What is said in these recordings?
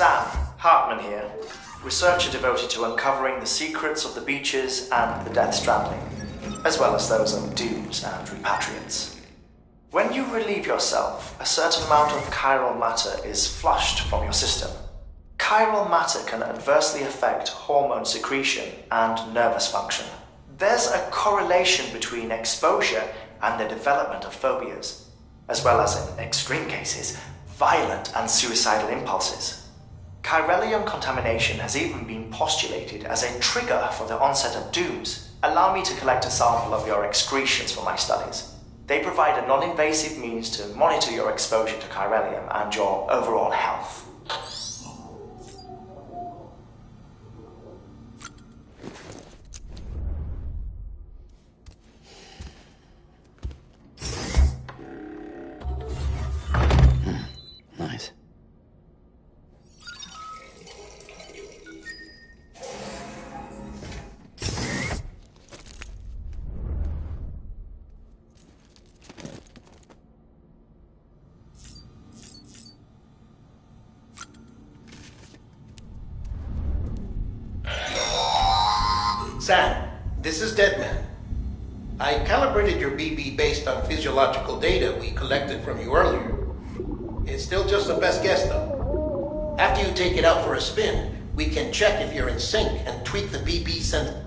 Sam, Hartman here, researcher devoted to uncovering the secrets of the beaches and the Death Stranding, as well as those of dooms and repatriates. When you relieve yourself, a certain amount of chiral matter is flushed from your system. Chiral matter can adversely affect hormone secretion and nervous function. There's a correlation between exposure and the development of phobias, as well as, in extreme cases, violent and suicidal impulses. Chiralium contamination has even been postulated as a trigger for the onset of dooms. Allow me to collect a sample of your excretions for my studies. They provide a non-invasive means to monitor your exposure to chiralium and your overall health. Nice. Sam, this is Deadman. I calibrated your BB based on physiological data we collected from you earlier. It's still just the best guess, though. After you take it out for a spin, we can check if you're in sync and tweak the BB sensor.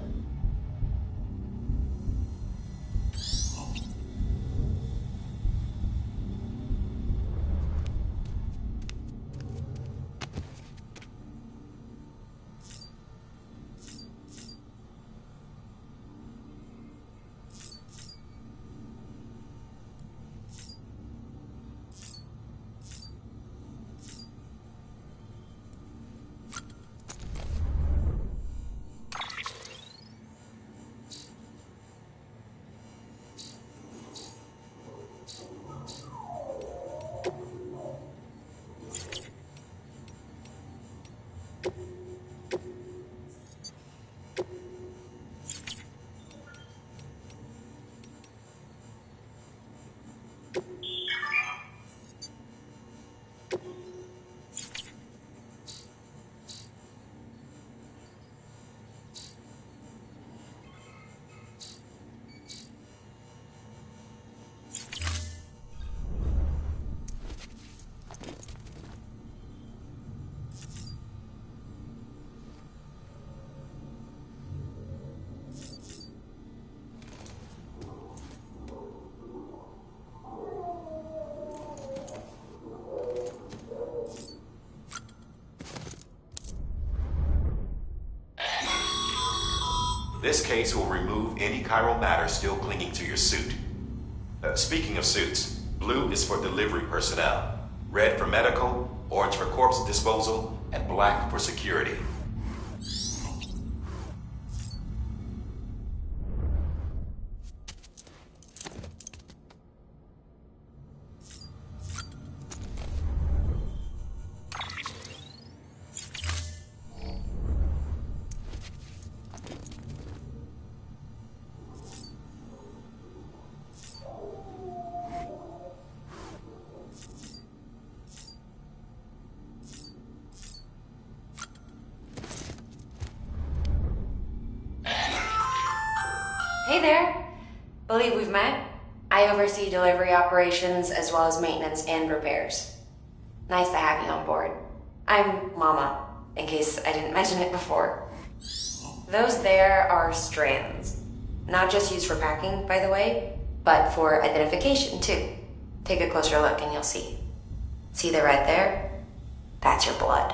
This case will remove any chiral matter still clinging to your suit. Speaking of suits, blue is for delivery personnel, red for medical, orange for corpse disposal, and black for security. Hey there! Believe we've met? I oversee delivery operations as well as maintenance and repairs. Nice to have you on board. I'm Mama, in case I didn't mention it before. Those there are strands. Not just used for packing, by the way, but for identification too. Take a closer look and you'll see. See the red there? That's your blood.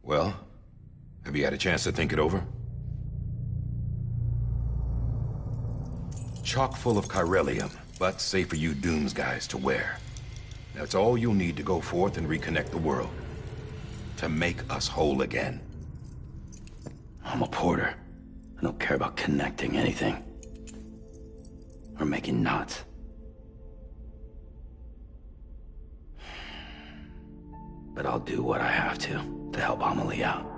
Well, have you had a chance to think it over? Chock full of chiralium, but safe for you Dooms guys to wear. That's all you'll need to go forth and reconnect the world. to make us whole again. I'm a porter. I don't care about connecting anything. Or making knots. But I'll do what I have to help Amelie out.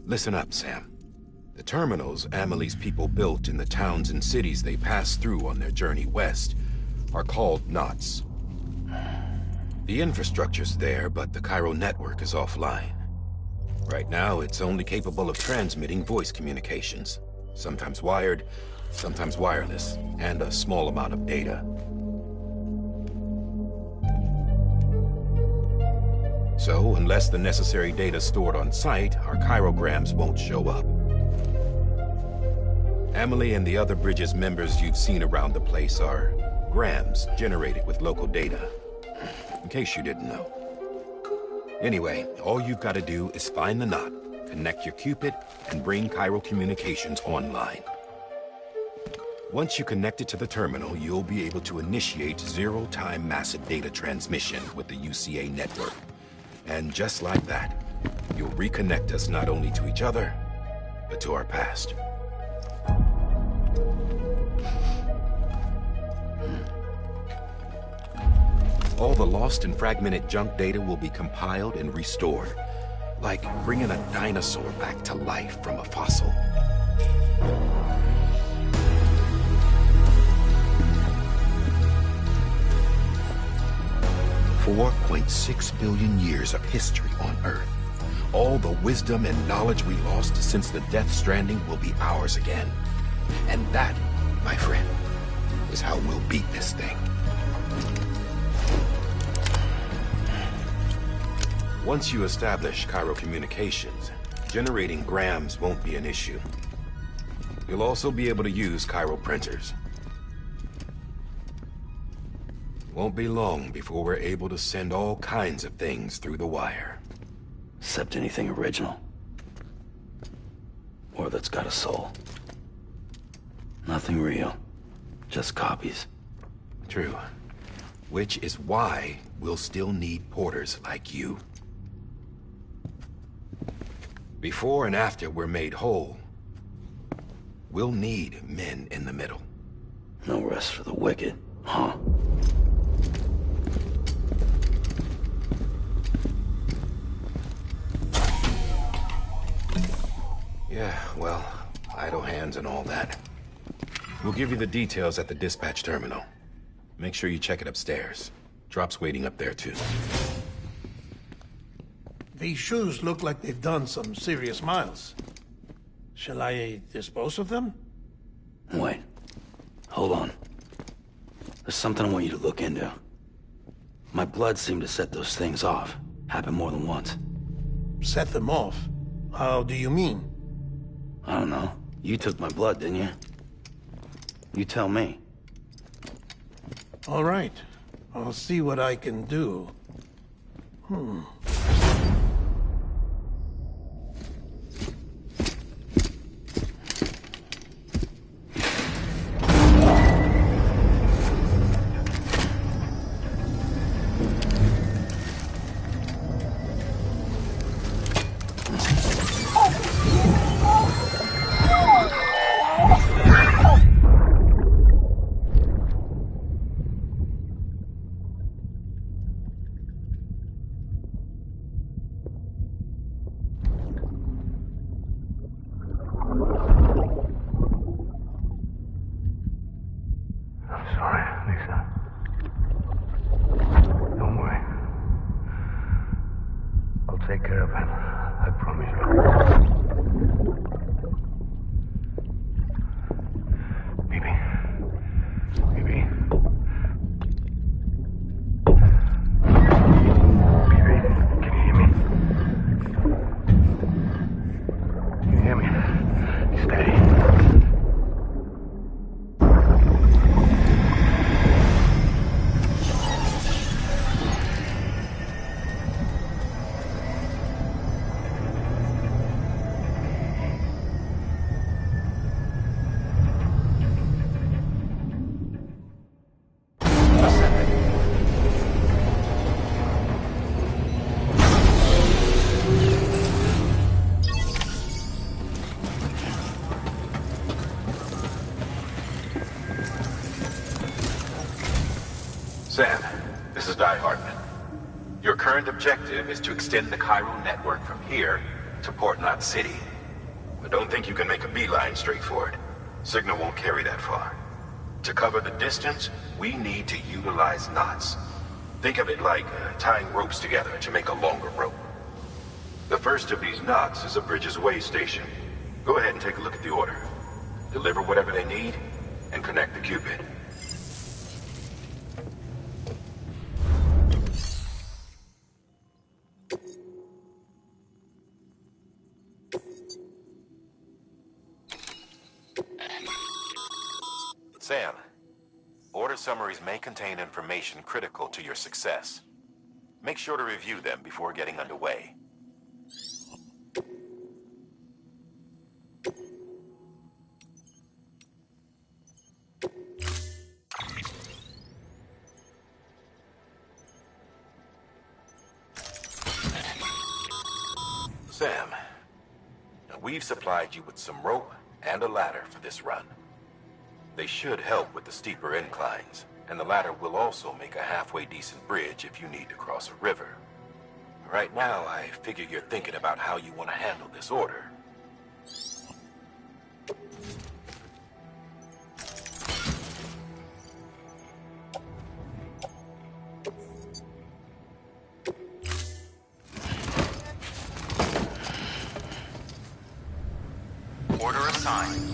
Listen up, Sam. The terminals Amelie's people built in the towns and cities they passed through on their journey west are called knots. The infrastructure's there, but the Cairo network is offline. Right now, it's only capable of transmitting voice communications, sometimes wired, sometimes wireless, and a small amount of data. So, unless the necessary data stored on site, our chirograms won't show up. Amelie and the other Bridges members you've seen around the place are grams generated with local data. In case you didn't know. Anyway, all you've got to do is find the knot, connect your Cupid, and bring Cairo communications online. Once you connect it to the terminal, you'll be able to initiate zero-time massive data transmission with the UCA network. And just like that, you'll reconnect us not only to each other, but to our past. All the lost and fragmented junk data will be compiled and restored, like bringing a dinosaur back to life from a fossil. 4.6 billion years of history on Earth. All the wisdom and knowledge we lost since the Death Stranding will be ours again. And that, my friend, is how we'll beat this thing. Once you establish Cairo communications, generating grams won't be an issue. You'll also be able to use Cairo printers. Won't be long before we're able to send all kinds of things through the wire. Except anything original. Or that's got a soul. Nothing real. Just copies. True. Which is why we'll still need porters like you. Before and after we're made whole, we'll need men in the middle. No rest for the wicked, huh? Yeah, well, idle hands and all that. We'll give you the details at the dispatch terminal. Make sure you check it upstairs. Drop's waiting up there, too. These shoes look like they've done some serious miles. Shall I dispose of them? Wait. Hold on. There's something I want you to look into. My blood seemed to set those things off. Happened more than once. Set them off? How do you mean? I don't know. You took my blood, didn't you? You tell me. All right. I'll see what I can do. Take care of him. I promise you. Baby. Baby. Baby, can you hear me? Can you hear me? current objective is to extend the chiral network from here to Port Knot City. I don't think you can make a beeline straight for it. Signal won't carry that far. To cover the distance, we need to utilize knots. Think of it like tying ropes together to make a longer rope. The first of these knots is a Bridges way station. Go ahead and take a look at the order. Deliver whatever they need, and connect the Cupid. Sam, order summaries may contain information critical to your success. Make sure to review them before getting underway. Sam, we've supplied you with some rope and a ladder for this run. They should help with the steeper inclines, and the ladder will also make a halfway decent bridge if you need to cross a river. Right now, I figure you're thinking about how you want to handle this order. Order assigned.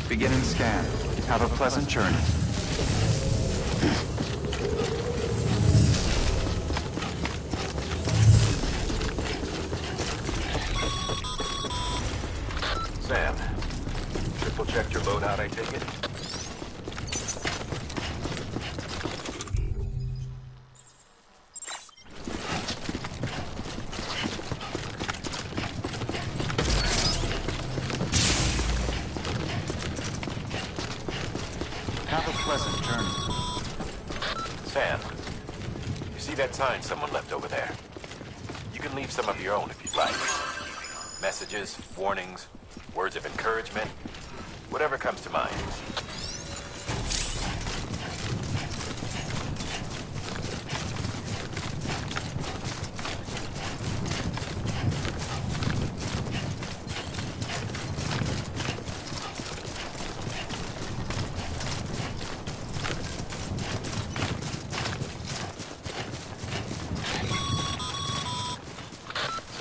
Beginning scan. Have a pleasant journey. Sam, triple checked your loadout, I take it? Have a pleasant journey. Sam, you see that sign someone left over there? You can leave some of your own if you'd like. Messages, warnings, words of encouragement, whatever comes to mind.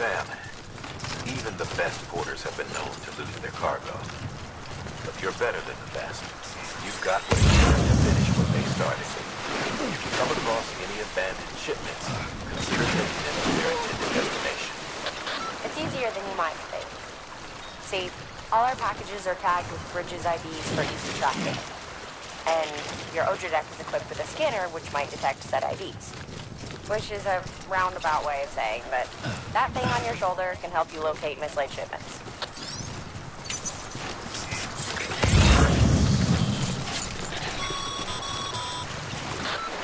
Sam, even the best porters have been known to lose their cargo. But you're better than the best. You've got what it takes to finish what they started. If you come across any abandoned shipments, consider taking them to their intended destination. It's easier than you might think. See, all our packages are tagged with Bridges IDs for easy tracking. And your OJ deck is equipped with a scanner which might detect said IDs. Which is a roundabout way of saying that that thing on your shoulder can help you locate mislaid shipments.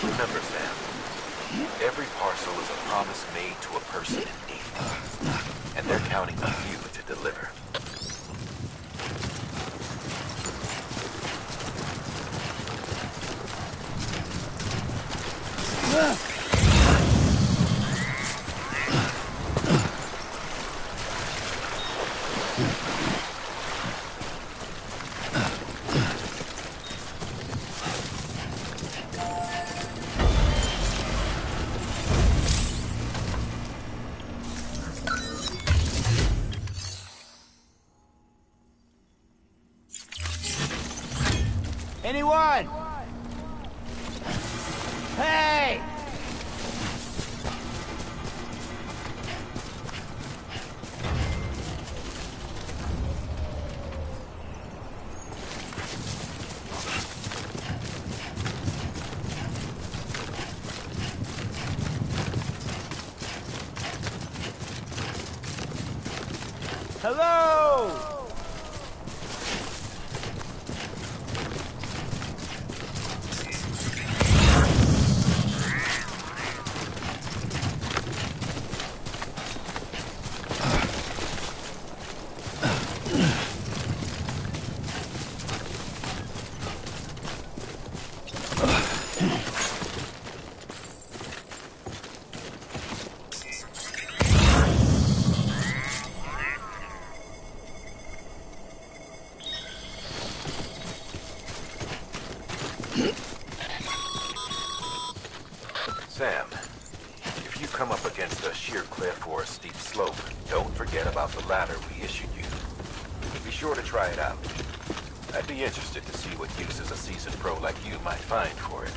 Remember, Sam, every parcel is a promise made to a person in need. And they're counting on you to deliver. Anyone? Hey! Hello! Sam, if you come up against a sheer cliff or a steep slope, don't forget about the ladder we issued you. Be sure to try it out. I'd be interested to see what uses a seasoned pro like you might find for it.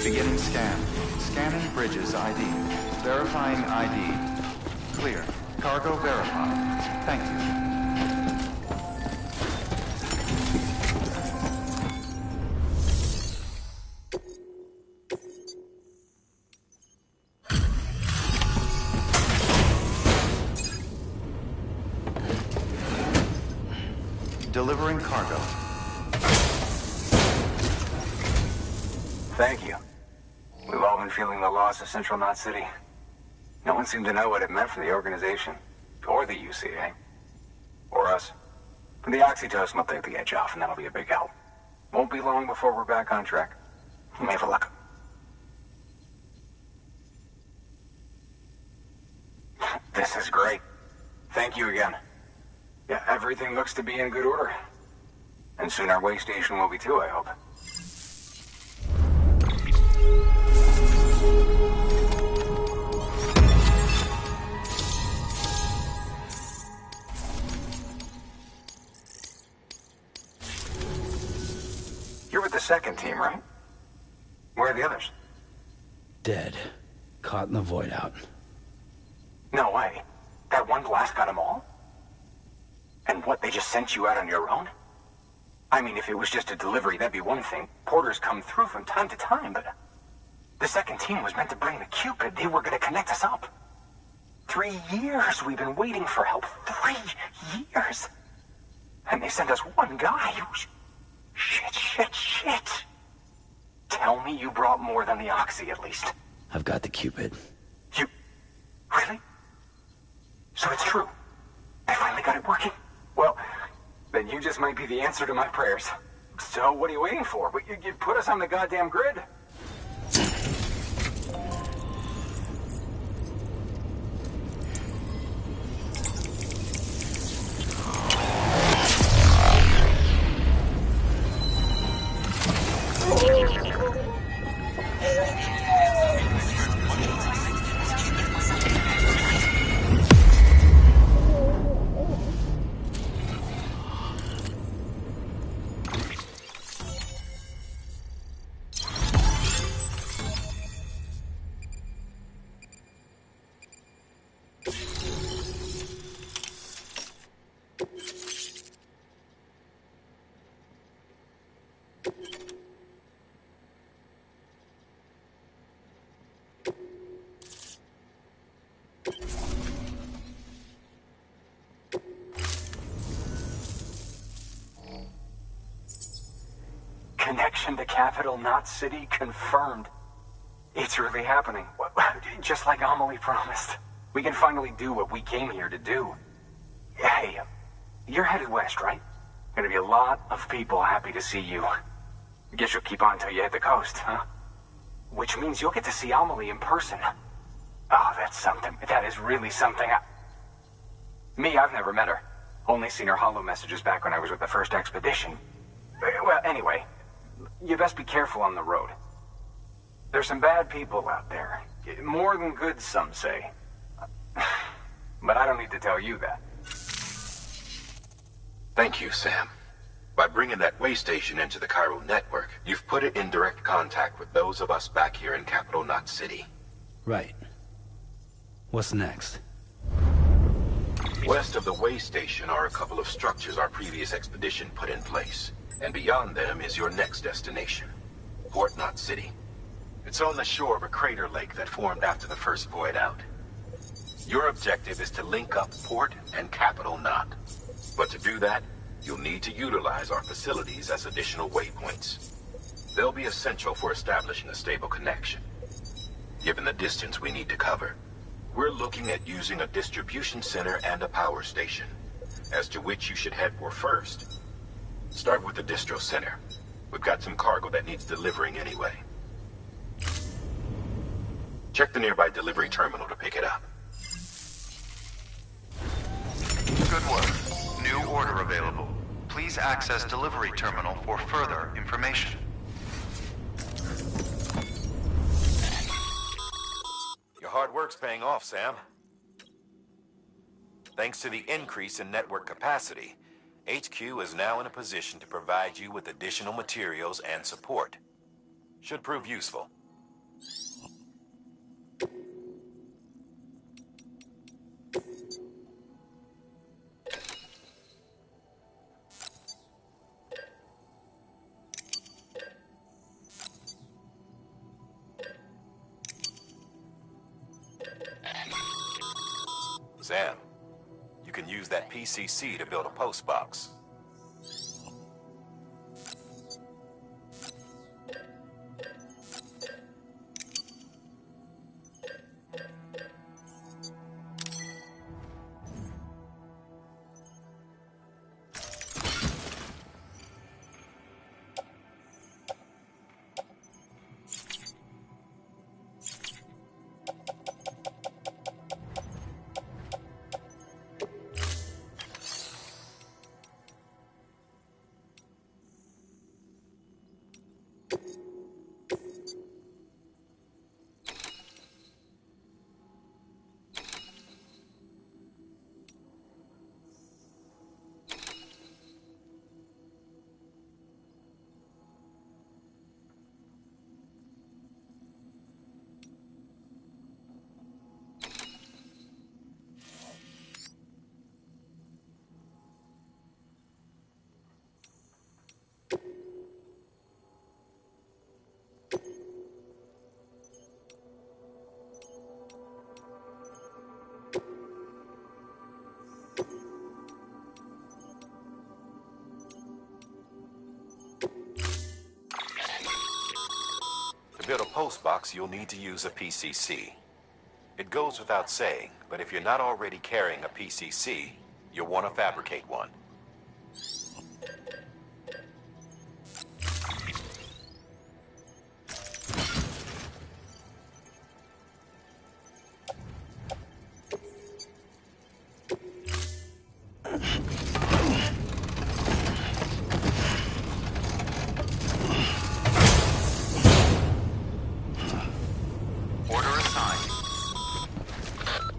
Beginning scan. Scanning bridges ID. Verifying ID. Clear. Cargo verified. Thank you. Delivering cargo. Thank you. We've all been feeling the loss of Central Knot City. No one seemed to know what it meant for the organization, or the UCA, or us. The oxytocin will take the edge off, and that'll be a big help. Won't be long before we're back on track. You may have a luck. This is great. Thank you again. Yeah, everything looks to be in good order. And soon our way station will be too, I hope. You're with the second team, right? Where are the others? Dead. Caught in the void out. No way. That one blast got them all? And what, they just sent you out on your own? I mean, if it was just a delivery, that'd be one thing. Porters come through from time to time, but... The second team was meant to bring the Cupid. They were gonna connect us up. 3 years we've been waiting for help. 3 years! And they sent us one guy. Shit. Tell me you brought more than the Oxy, at least. I've got the Cupid. You... Really? So it's true. I finally got it working. Well, then you just might be the answer to my prayers. So what are you waiting for? You put us on the goddamn grid. Connection to Capital Knot City confirmed. It's really happening. Just like Amelie promised. We can finally do what we came here to do. Hey, you're headed west, right? Gonna be a lot of people happy to see you. Guess you'll keep on till you hit the coast, huh? Which means you'll get to see Amelie in person. Oh, that's something. That is really something. Me, I've never met her. Only seen her holo messages back when I was with the first expedition. Well, anyway, you best be careful on the road. There's some bad people out there. More than good, some say. But I don't need to tell you that. Thank you, Sam. By bringing that way station into the Cairo network, you've put it in direct contact with those of us back here in Capital Knot City. Right. What's next? West of the way station are a couple of structures our previous expedition put in place. And beyond them is your next destination, Port Knot City. It's on the shore of a crater lake that formed after the first void out. Your objective is to link up Port and Capital Knot. But to do that, you'll need to utilize our facilities as additional waypoints. They'll be essential for establishing a stable connection. Given the distance we need to cover, we're looking at using a distribution center and a power station, as to which you should head for first. Start with the distro center. We've got some cargo that needs delivering anyway. Check the nearby delivery terminal to pick it up. Good work. New order available. Please access delivery terminal for further information. Your hard work's paying off, Sam. Thanks to the increase in network capacity, HQ is now in a position to provide you with additional materials and support. Should prove useful. Sam, you can use that PCC to build a post box. To build a post box, you'll need to use a PCC. It goes without saying, but if you're not already carrying a PCC, you'll want to fabricate one.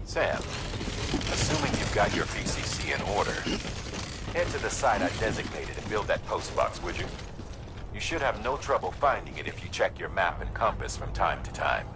Sam, assuming you've got your PCC in order, head to the site I designated and build that post box, would you? You should have no trouble finding it if you check your map and compass from time to time.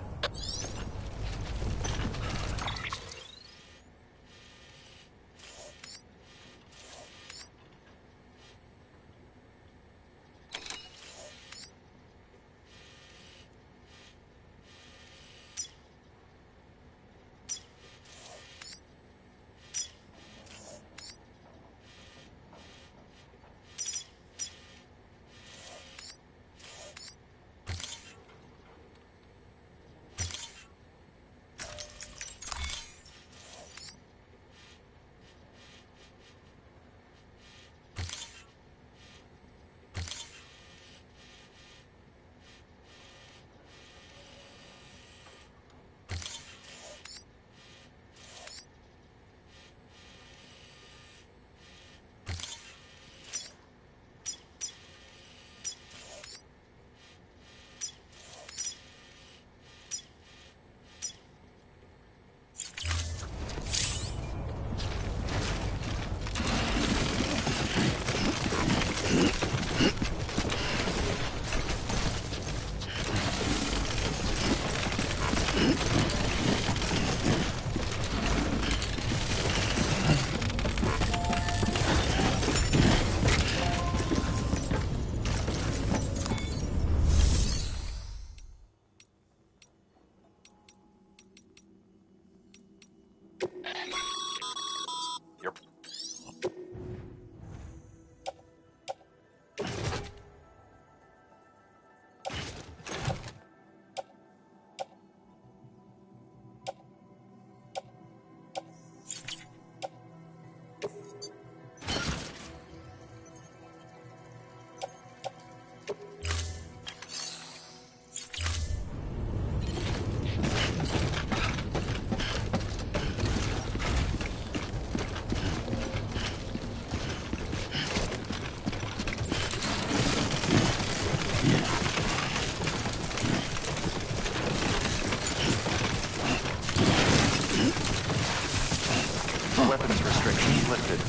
Weapons restrictions lifted.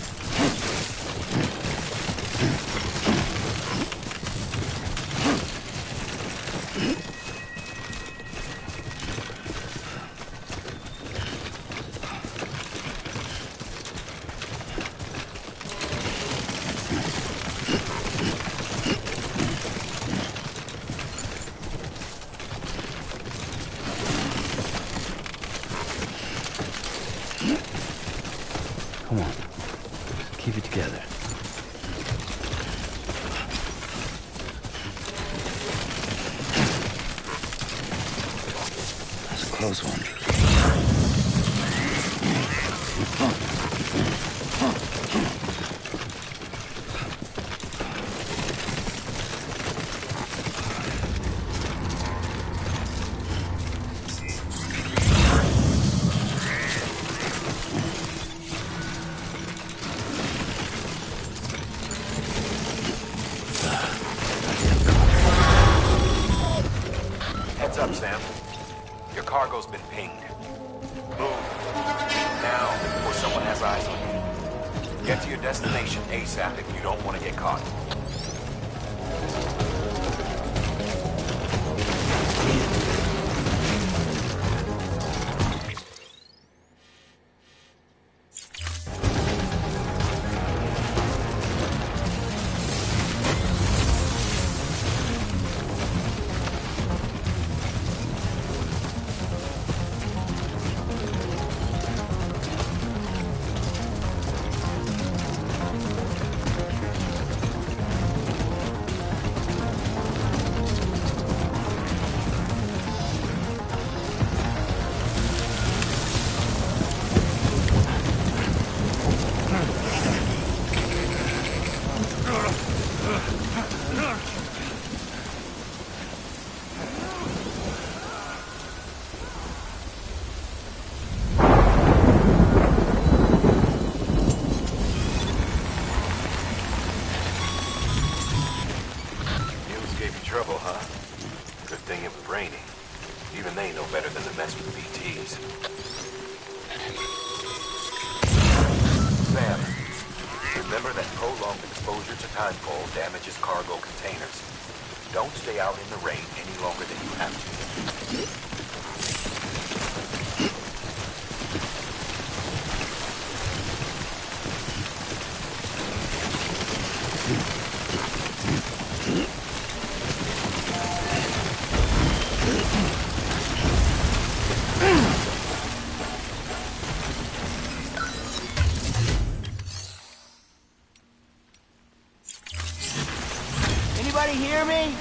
close one. Heads up, Sam. Your cargo's been pinged. Move. Now, before someone has eyes on you. Get to your destination ASAP if you don't want to get caught. Trouble, huh? Good thing it was raining. Even they know better than to mess with BTs. Sam, remember that prolonged exposure to timefall damages cargo containers. Don't stay out in the rain any longer than you have to. Anybody hear me?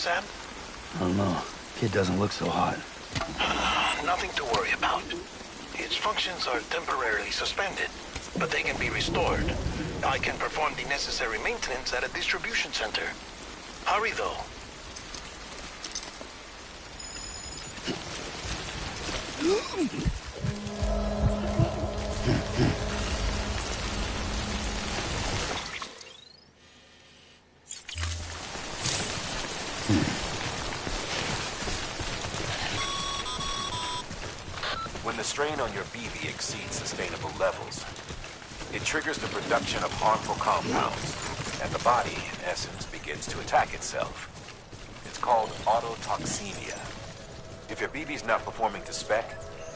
Sam? I don't know. Kid doesn't look so hot. Nothing to worry about. Its functions are temporarily suspended, but they can be restored. I can perform the necessary maintenance at a distribution center. Hurry, though. When the strain on your BB exceeds sustainable levels, it triggers the production of harmful compounds, and the body, in essence, begins to attack itself. It's called autotoxemia. If your BB's not performing to spec,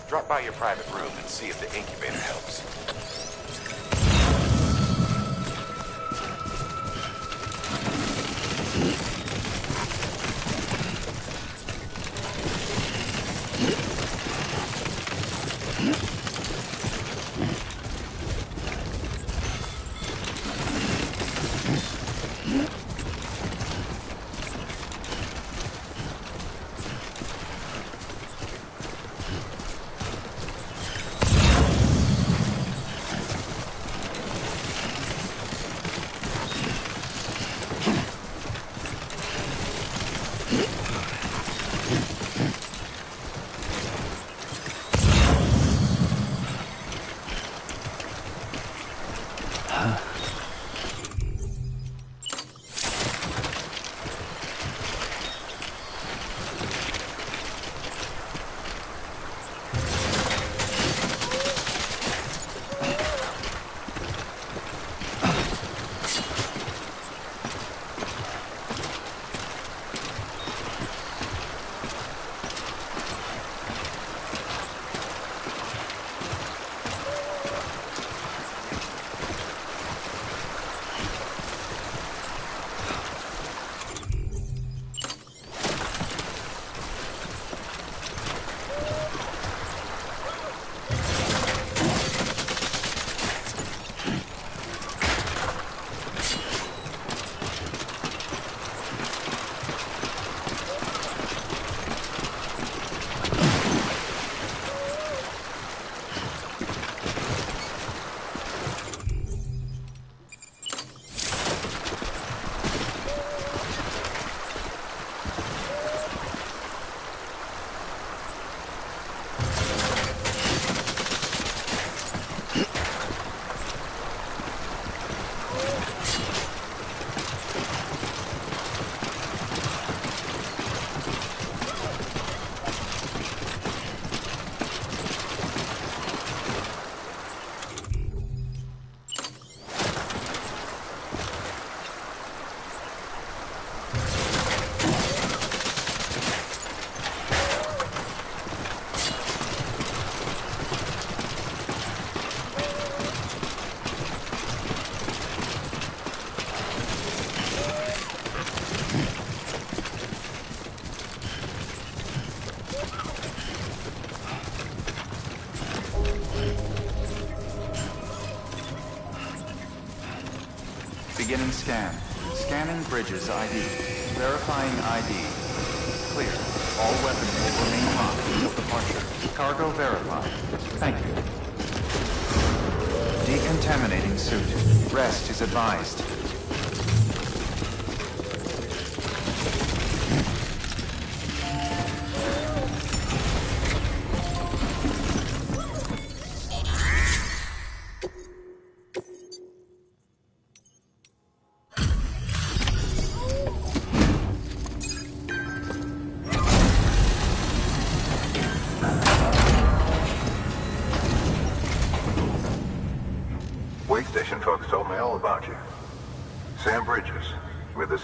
drop by your private room and see if the incubator helps. Beginning scan. Scanning bridges ID. Verifying ID. Clear. All weapons will remain locked until departure. Cargo verified. Thank you. Decontaminating suit. Rest is advised.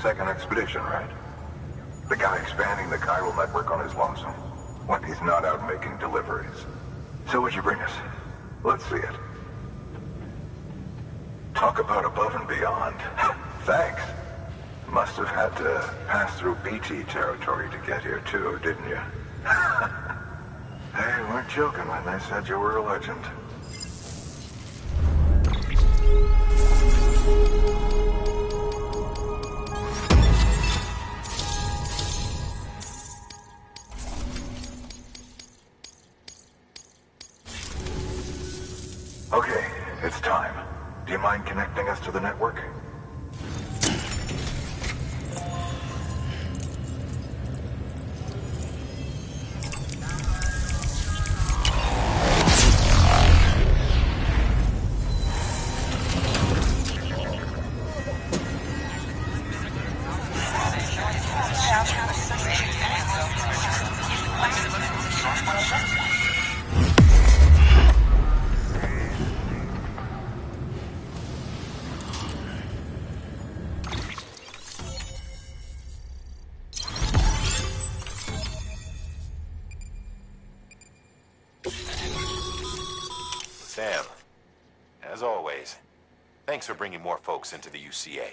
Second expedition, right? The guy expanding the chiral network on his lonesome, when he's not out making deliveries. So what'd you bring us? Let's see it. Talk about above and beyond. Thanks. Must have had to pass through BT territory to get here too, didn't you? They weren't joking when they said you were a legend. it's time. Do you mind connecting us to the network? Sam, as always, thanks for bringing more folks into the UCA.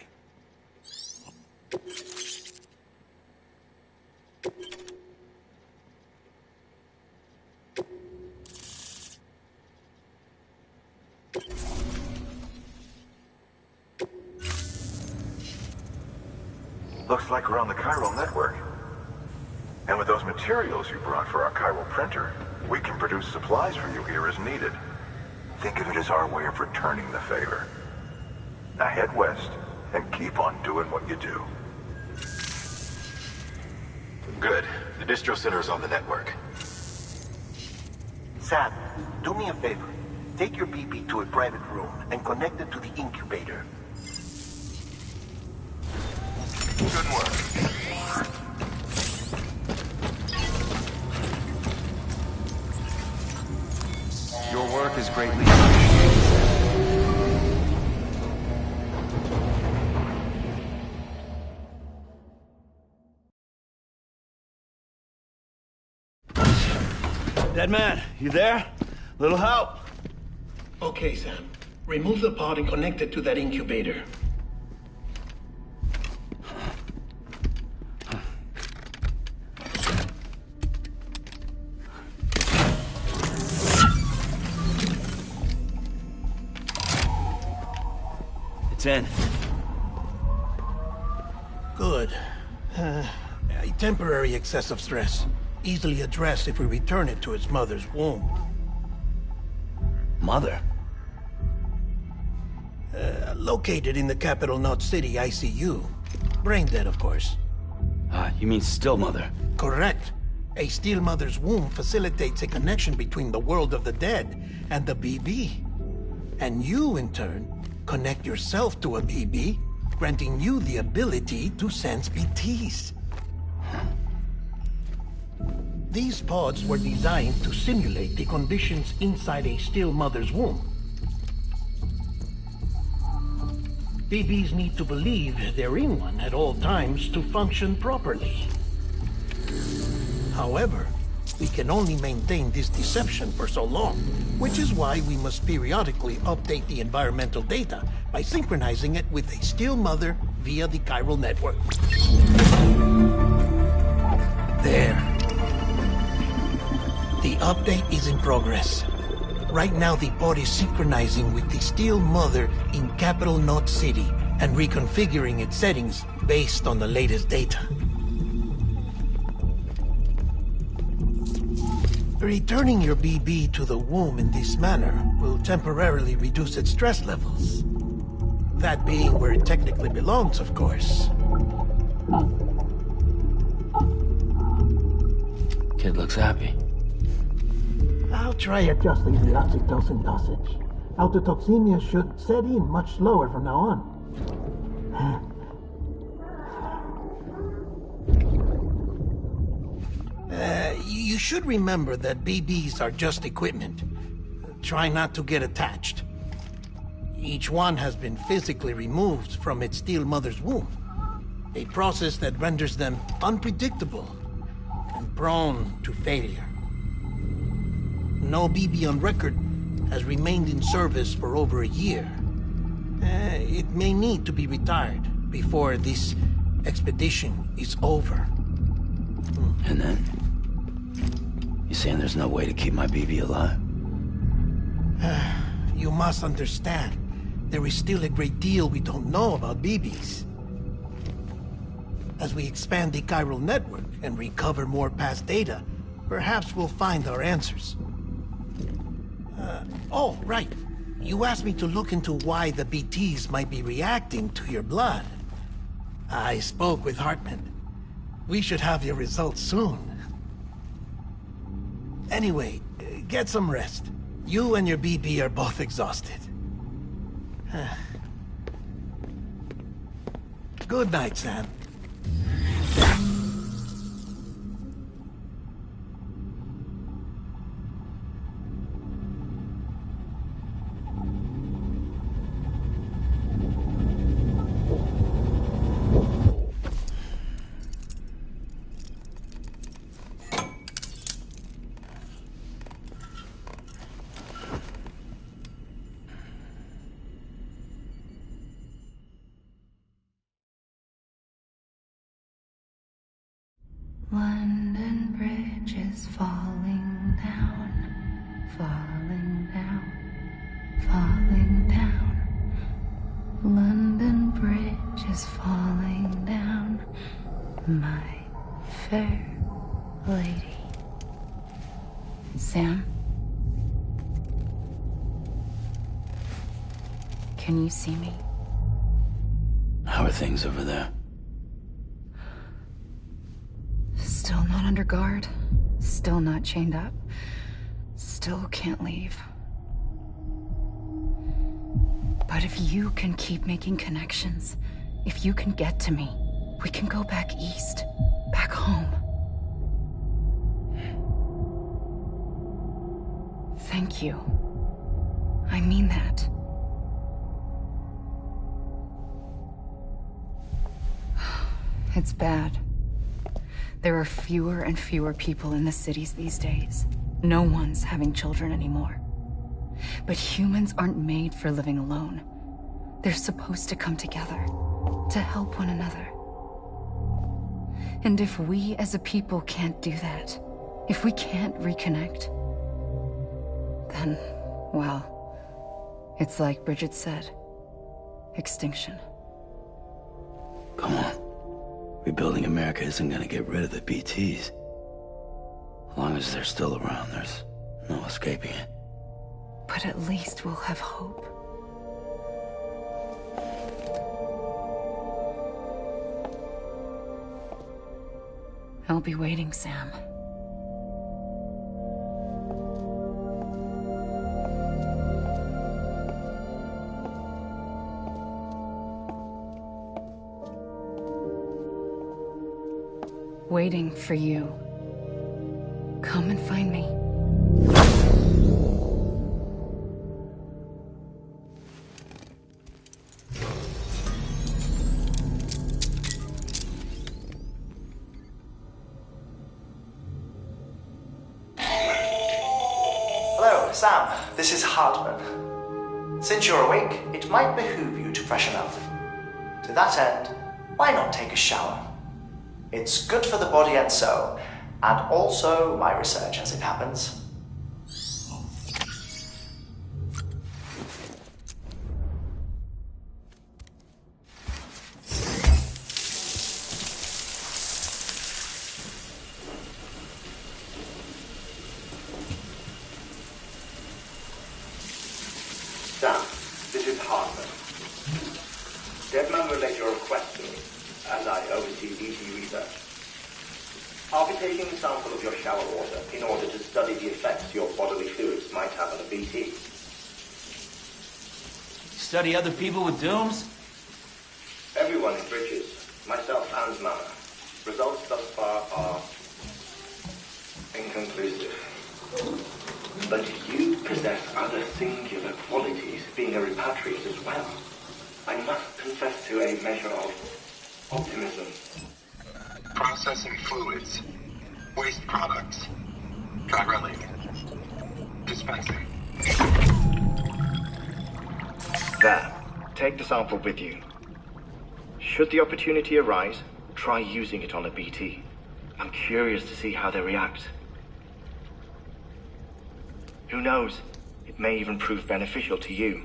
Looks like we're on the chiral network. And with those materials you brought for our chiral printer, we can produce supplies for you here as needed. Think of it as our way of returning the favor. Now head west and keep on doing what you do. Good. The distro center is on the network. Sam, do me a favor. Take your BB to a private room and connect it to the incubator. Good work. Your work is greatly appreciated. Dead man, you there? Little help? Okay, Sam. Remove the pod and connect it to that incubator. It's in. Good. A temporary excessive stress. Easily addressed if we return it to its mother's womb. Mother? Located in the capital Knot City ICU. Brain dead, of course. You mean still mother? Correct. A still mother's womb facilitates a connection between the world of the dead and the BB. And you, in turn, connect yourself to a BB, granting you the ability to sense BTs. These pods were designed to simulate the conditions inside a still mother's womb. BBs need to believe they're in one at all times to function properly. However, we can only maintain this deception for so long, which is why we must periodically update the environmental data by synchronizing it with a still mother via the chiral network. There. The update is in progress. Right now, the pod is synchronizing with the still mother in capital Knot City and reconfiguring its settings based on the latest data. Returning your BB to the womb in this manner will temporarily reduce its stress levels. That being where it technically belongs, of course. Kid looks happy. I'll try adjusting the oxytocin dosage. Autotoxemia should set in much slower from now on. You should remember that BBs are just equipment. Try not to get attached. Each one has been physically removed from its still mother's womb. A process that renders them unpredictable and prone to failure. No BB on record has remained in service for over a year. It may need to be retired before this expedition is over. And then? You saying there's no way to keep my BB alive? You must understand, there is still a great deal we don't know about BBs. As we expand the chiral network and recover more past data, perhaps we'll find our answers. Oh, right. You asked me to look into why the BTs might be reacting to your blood. I spoke with Hartman. We should have your results soon. Anyway, get some rest. You and your BB are both exhausted. Good night, Sam. London Bridge is falling down, falling down, falling down. London Bridge is falling down, my fair lady. Sam? Can you see me? How are things over there? Still not under guard. Still not chained up. Still can't leave. But if you can keep making connections, if you can get to me, we can go back east. Back home. Thank you. I mean that. It's bad. There are fewer and fewer people in the cities these days. No one's having children anymore. But humans aren't made for living alone. They're supposed to come together, to help one another. And if we as a people can't do that, if we can't reconnect, then, well, it's like Bridget said, extinction. Come on. Rebuilding America isn't gonna get rid of the BTs. As long as they're still around, there's no escaping it. But at least we'll have hope. I'll be waiting, Sam. Waiting for you. Come and find me. Hello, Sam. This is Hartman. Since you're awake, it might behoove you to freshen up. To that end, why not take a shower? It's good for the body and soul, and also my research as it happens. Sam, this is Hartman. Deadman relayed your request to me, as I oversee BT research. I'll be taking a sample of your shower water in order to study the effects your bodily fluids might have on a BT. Study other people with dooms? Everyone in Bridges, myself and Mama. Results thus far are inconclusive. But you possess other singular qualities, being a repatriate as well. I must confess to a measure of optimism. Processing fluids. Waste products. Drilling. Dispensing. There. Take the sample with you. Should the opportunity arise, try using it on a BT. I'm curious to see how they react. Who knows? It may even prove beneficial to you.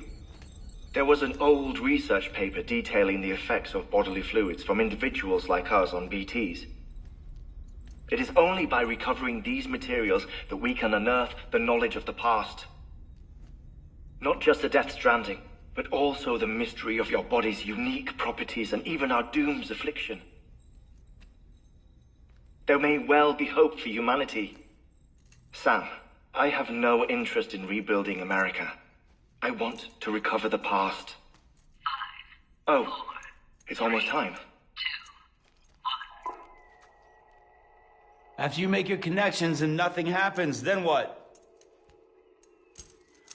There was an old research paper detailing the effects of bodily fluids from individuals like us on BTs. It is only by recovering these materials that we can unearth the knowledge of the past. Not just the Death Stranding, but also the mystery of your body's unique properties and even our doom's affliction. There may well be hope for humanity. Sam, I have no interest in rebuilding America. I want to recover the past. 5, 4, oh, it's almost time. 2, 1. After you make your connections and nothing happens, then what?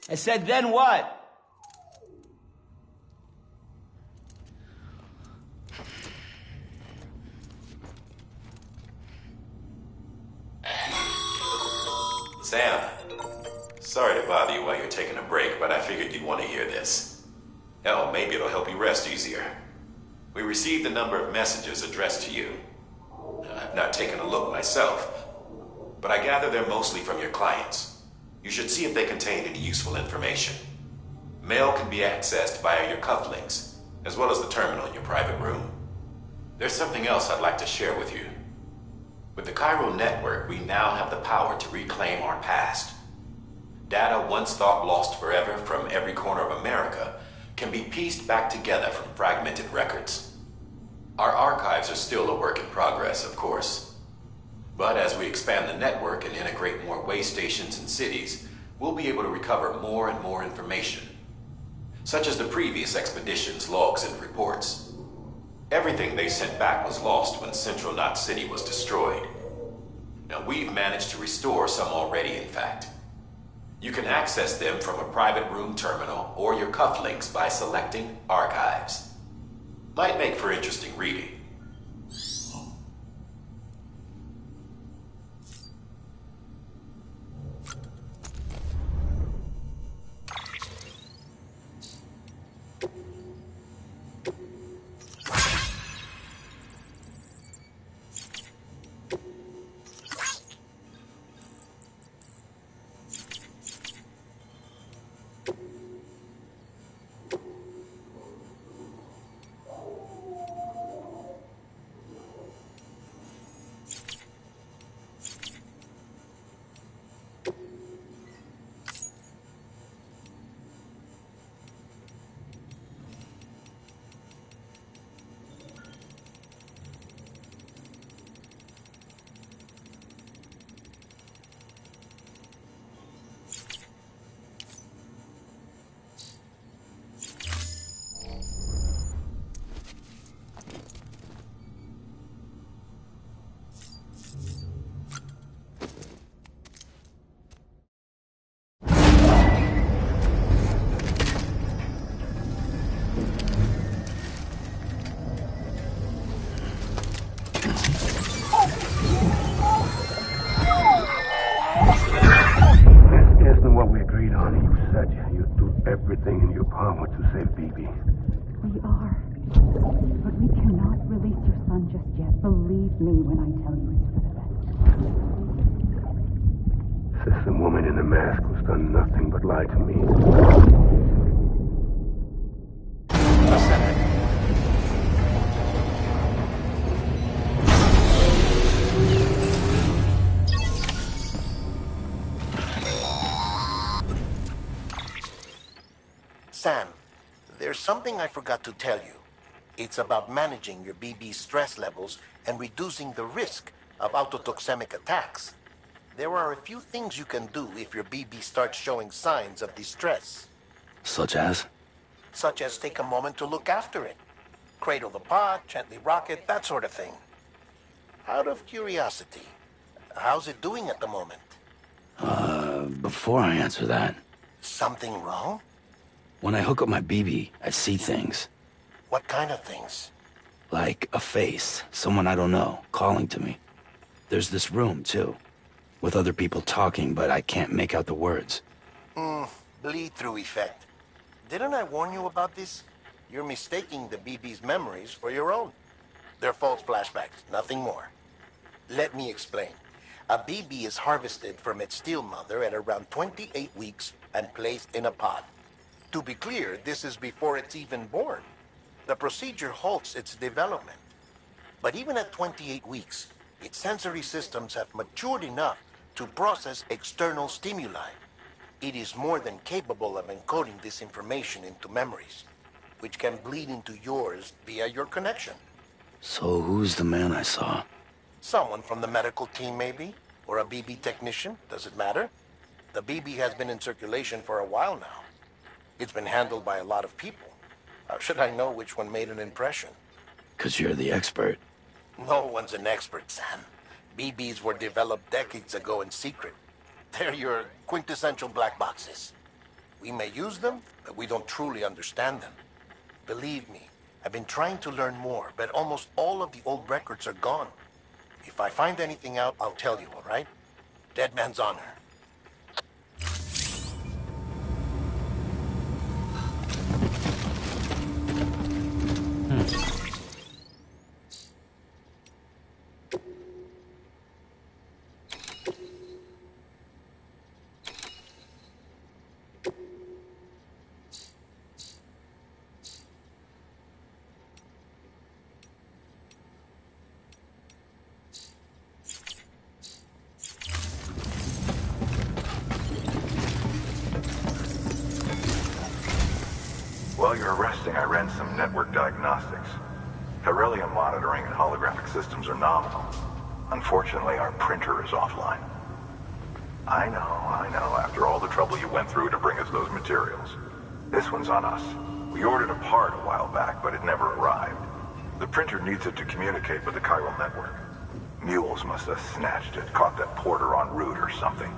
I said, then what? Sam, sorry to bother you while you're taking a break, but I figured you'd want to hear this. Hell, maybe it'll help you rest easier. We received a number of messages addressed to you. I've not taken a look myself, but I gather they're mostly from your clients. You should see if they contain any useful information. Mail can be accessed via your cufflinks, as well as the terminal in your private room. There's something else I'd like to share with you. With the chiral network, we now have the power to reclaim our past. Data once thought lost forever from every corner of America can be pieced back together from fragmented records. Our archives are still a work in progress, of course. But as we expand the network and integrate more way stations and cities, we'll be able to recover more and more information, such as the previous expedition's logs and reports. Everything they sent back was lost when Central Knot City was destroyed. Now, we've managed to restore some already, in fact. You can access them from a private room terminal or your cufflinks by selecting Archives. Might make for interesting reading. Everything in your power to save BB. We are. But we cannot release your son just yet. Believe me when I tell you it's for the best. System woman in the mask who's done nothing but lie to me. Sam, there's something I forgot to tell you. It's about managing your BB stress levels and reducing the risk of autotoxemic attacks. There are a few things you can do if your BB starts showing signs of distress. Such as? Such as take a moment to look after it. Cradle the pod, gently rock it, that sort of thing. Out of curiosity, how's it doing at the moment? Before I answer that... Something wrong? When I hook up my BB, I see things. What kind of things? Like a face, someone I don't know, calling to me. There's this room, too, with other people talking, but I can't make out the words. Bleed-through effect. Didn't I warn you about this? You're mistaking the BB's memories for your own. They're false flashbacks, nothing more. Let me explain. A BB is harvested from its steel mother at around 28 weeks and placed in a pod. To be clear, this is before it's even born. The procedure halts its development. But even at 28 weeks, its sensory systems have matured enough to process external stimuli. It is more than capable of encoding this information into memories, which can bleed into yours via your connection. So who's the man I saw? Someone from the medical team, maybe? Or a BB technician? Does it matter? The BB has been in circulation for a while now. It's been handled by a lot of people. How should I know which one made an impression? 'Cause you're the expert. No one's an expert, Sam. BBs were developed decades ago in secret. They're your quintessential black boxes. We may use them, but we don't truly understand them. Believe me, I've been trying to learn more, but almost all of the old records are gone. If I find anything out, I'll tell you, all right? Dead man's honor. While you're resting, I ran some network diagnostics. Beryllium monitoring and holographic systems are nominal. Unfortunately, our printer is offline. I know, after all the trouble you went through to bring us those materials. This one's on us. We ordered a part a while back, but it never arrived. The printer needs it to communicate with the chiral network. Mules must have snatched it, caught that porter en route or something.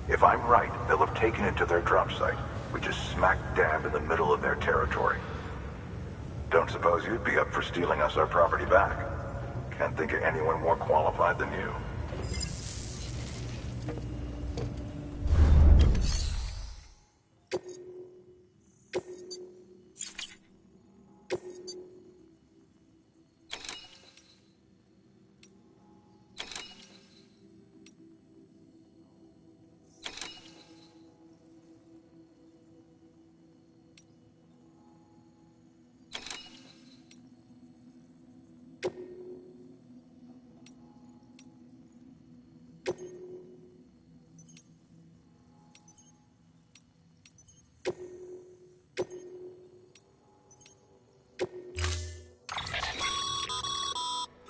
If I'm right, they'll have taken it to their drop site, which is smack dab in the middle of their territory. Don't suppose you'd be up for stealing us our property back? Can't think of anyone more qualified than you.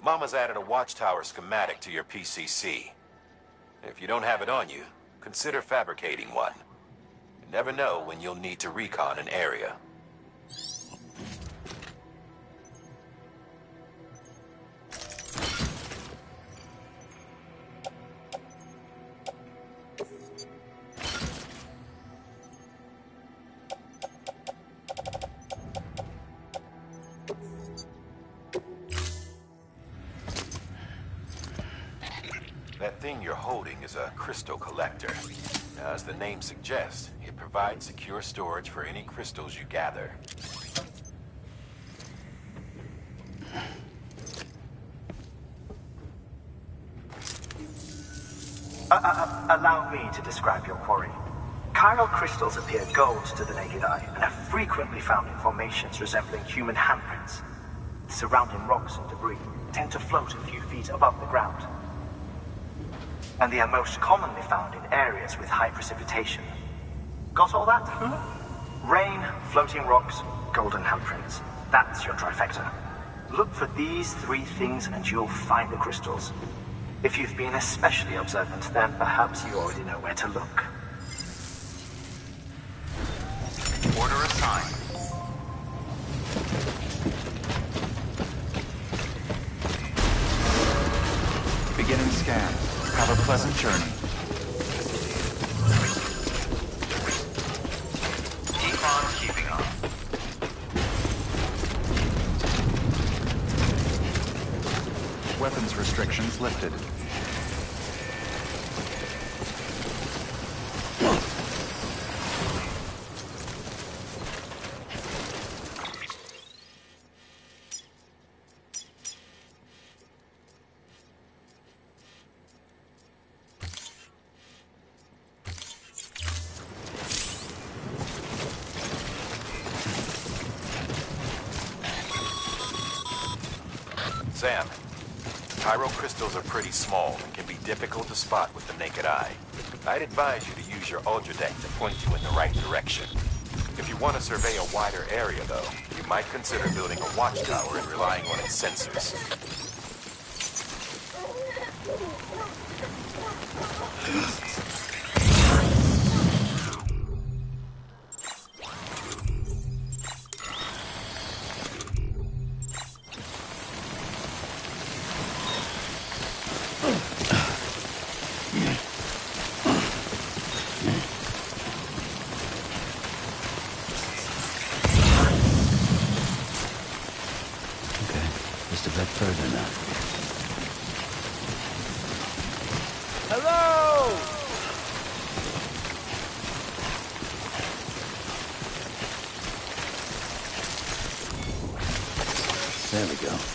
Mama's added a watchtower schematic to your PCC. If you don't have it on you, consider fabricating one. You never know when you'll need to recon an area. That thing you're holding is a crystal collector. Now, as the name suggests, it provides secure storage for any crystals you gather. Allow me to describe your quarry. Chiral crystals appear gold to the naked eye and are frequently found in formations resembling human handprints. Surrounding rocks and debris tend to float a few feet above the ground. And they are most commonly found in areas with high precipitation. Got all that? Rain, floating rocks, golden handprints. That's your trifecta. Look for these three things and you'll find the crystals. If you've been especially observant, then perhaps you already know where to look. Order assigned. Beginning scan. Have a pleasant journey. Keep on keeping on. Weapons restrictions lifted. Sam, chiral crystals are pretty small and can be difficult to spot with the naked eye. I'd advise you to use use your ultra deck to point you in the right direction. If you want to survey a wider area, though, you might consider building a watchtower and relying on its sensors. Just a bit further now. Hello! There we go.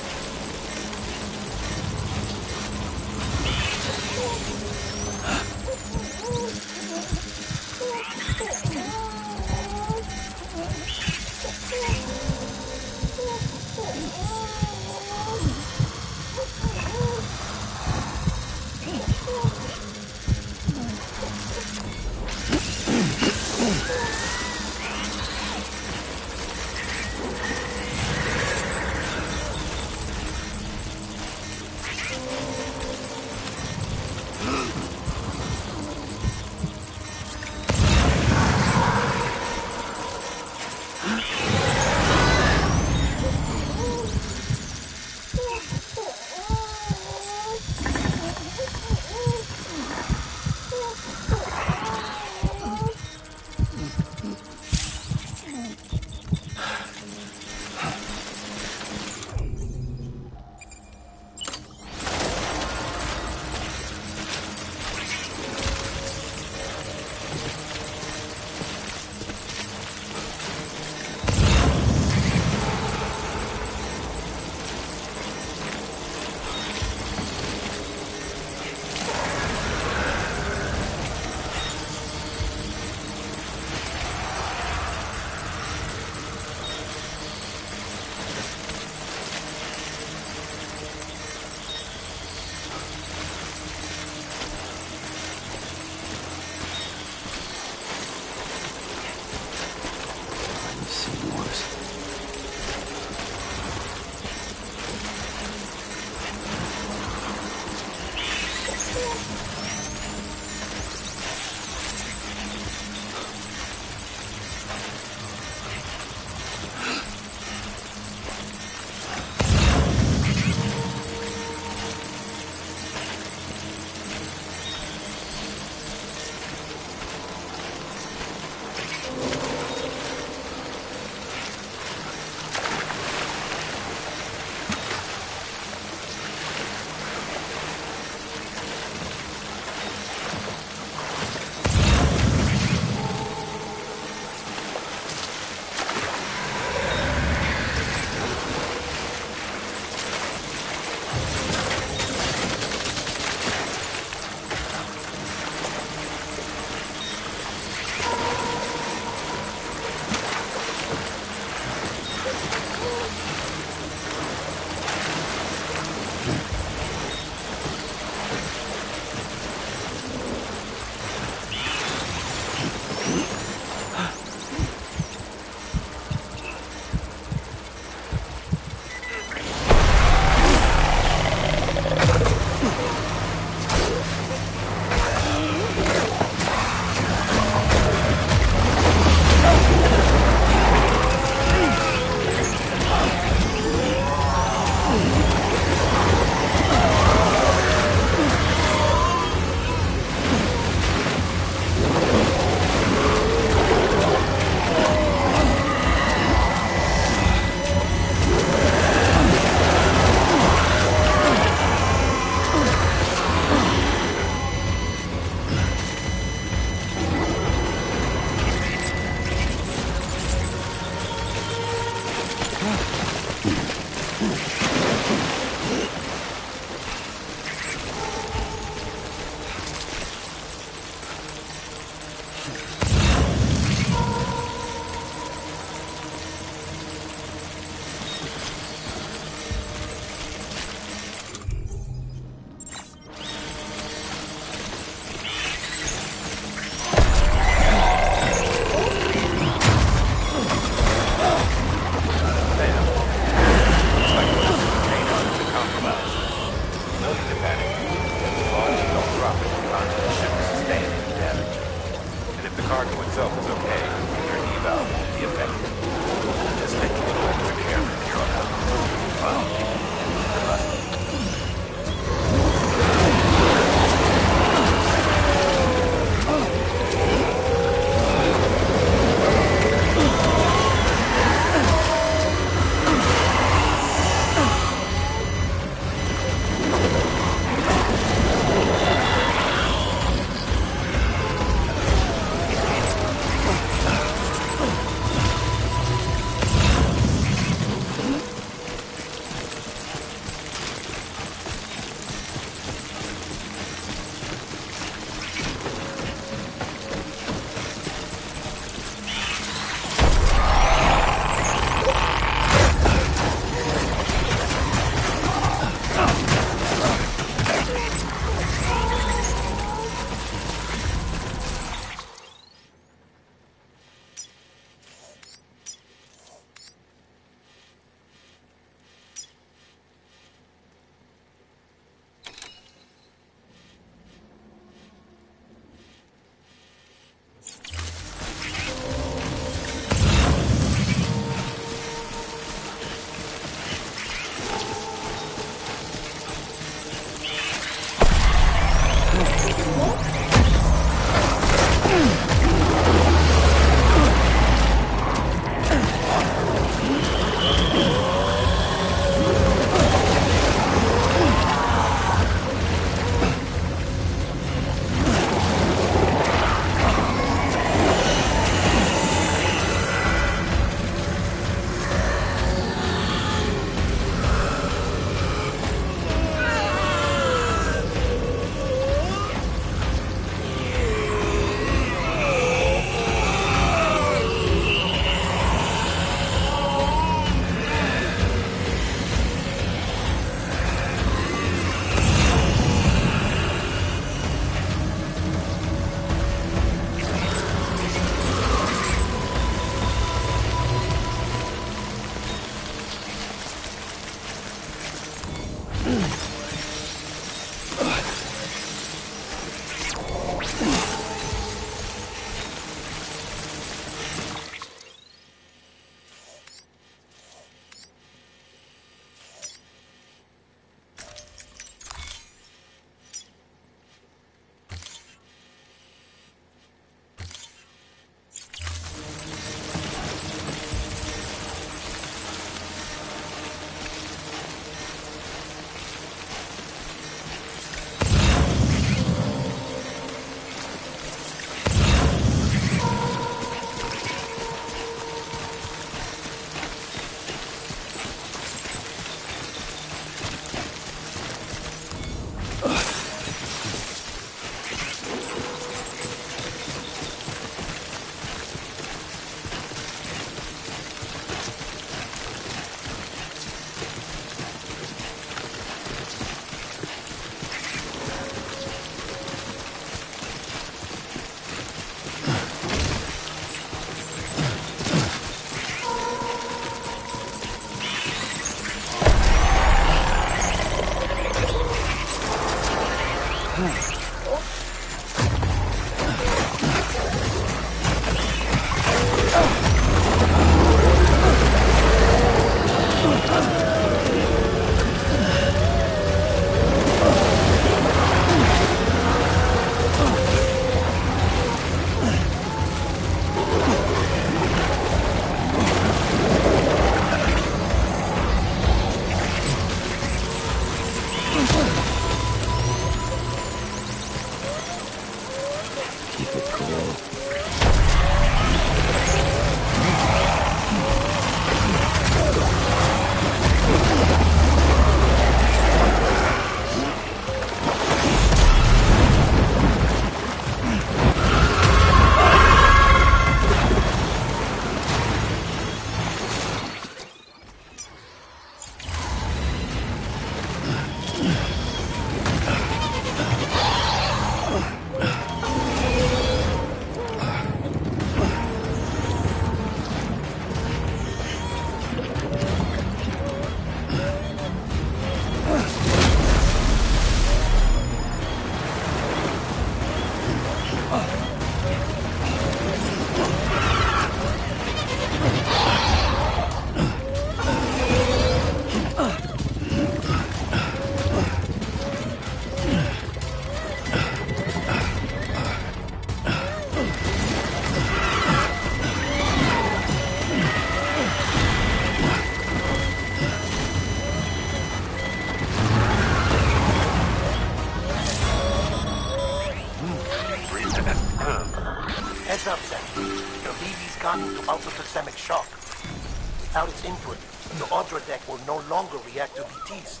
Without its input, the Audra deck will no longer react to BTs,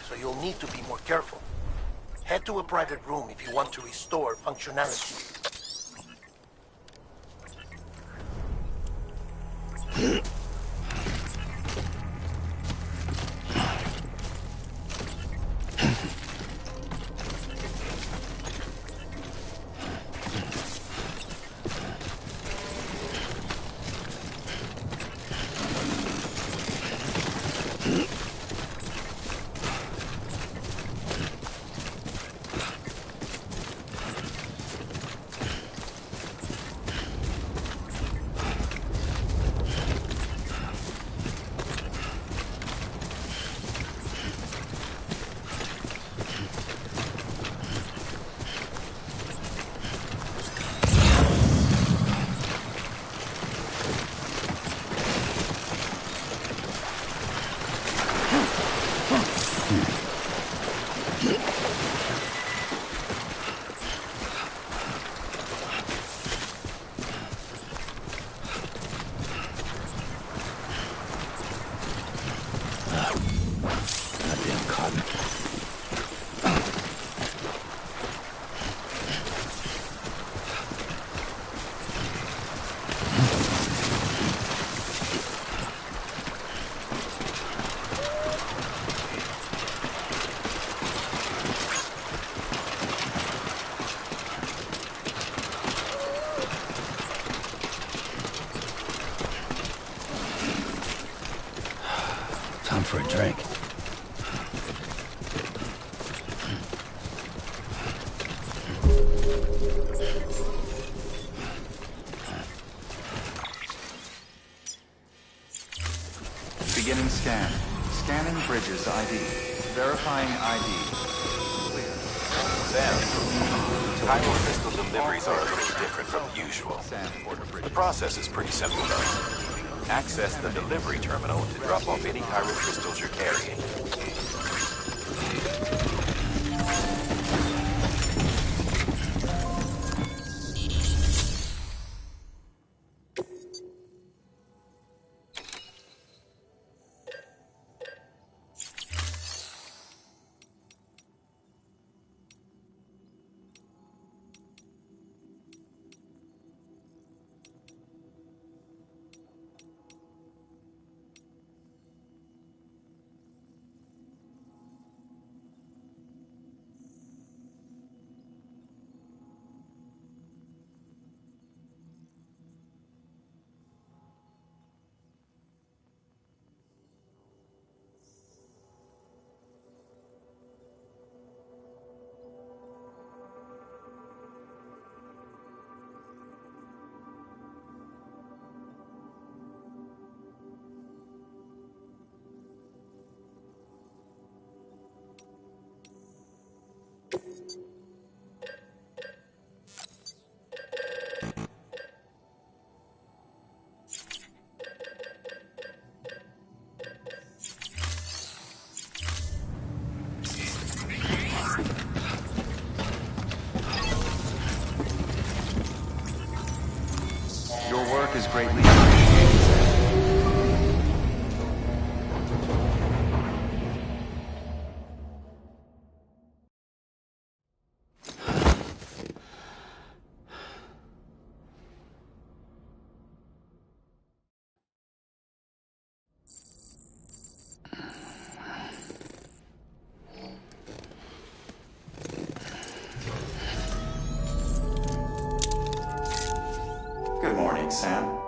so you'll need to be more careful. Head to a private room if you want to restore functionality. Time for a drink. Beginning scan. Scanning bridges ID. Verifying ID. Clear. Sam, chiral crystal deliveries are a little different from usual. The process is pretty simple though. Access the delivery terminal to drop off any chiral crystals you're carrying. Your work is greatly appreciated, Sam. Good morning, Sam.